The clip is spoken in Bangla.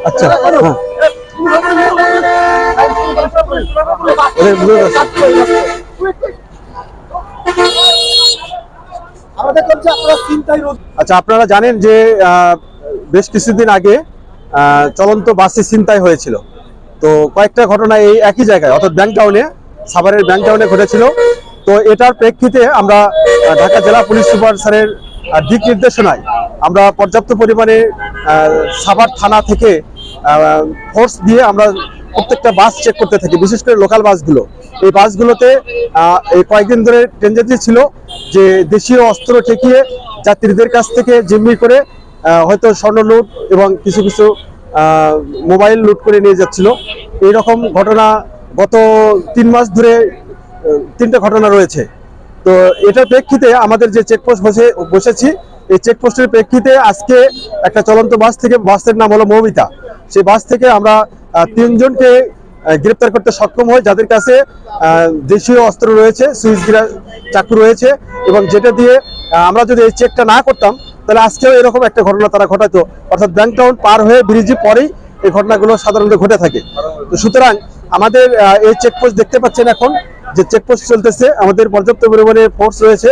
अच्छा আচ্ছা, আপনারা জানেন যে বেশ কিছুদিন আগে চলন্ত বাসে ছিনতাই হয়েছিল। তো কয়েকটা ঘটনা এই একই জায়গায় অর্থাৎ ব্যাংক টাউনে, সাভারের ব্যাংক টাউনে ঘটেছিল। তো এটার প্রেক্ষিতে আমরা ঢাকা জেলা পুলিশ সুপার স্যারের দিক নির্দেশনায় আমরা পর্যাপ্ত পরিমাণে সাভার থানা থেকে ফোর্স দিয়ে আমরা প্রত্যেকটা বাস চেক করতে থাকি, বিশেষ করে লোকাল বাসগুলো। এই বাসগুলোতে এই কয়েকদিন ধরে টেন্ডেন্সি ছিল যে দেশীয় অস্ত্র ঠেকিয়ে যাত্রীদের কাছ থেকে জিম্মি করে হয়তো স্বর্ণ লুট এবং কিছু কিছু মোবাইল লুট করে নিয়ে যাচ্ছিল। এইরকম ঘটনা গত 3 মাস ধরে 3টা ঘটনা রয়েছে। তো এটার প্রেক্ষিতে আমাদের যে চেকপোস্ট বসেছি, এই চেকপোস্টের প্রেক্ষিতে আজকে একটা চলন্ত বাস থেকে, বাসের নাম হলো মৌমিতা, সেই বাস থেকে আমরা 3 জনকে গ্রেপ্তার করতে সক্ষম হই, যাদের কাছে দেশীয় অস্ত্র রয়েছে, সুইচ চাকু রয়েছে, এবং যেটা দিয়ে আমরা যদি এই চেকটা না করতাম তাহলে আজকেও এরকম একটা ঘটনা তারা ঘটাতো। অর্থাৎ ব্যাংক টাউন পার হয়ে ব্রিজে পরেই এই ঘটনাগুলো সাধারণত ঘটে থাকে। তো সুতরাং আমাদের এই চেকপোস্ট দেখতে পাচ্ছেন এখন যে চেকপোস্ট চলতেছে, আমাদের পর্যাপ্ত পরিমাণে ফোর্স রয়েছে।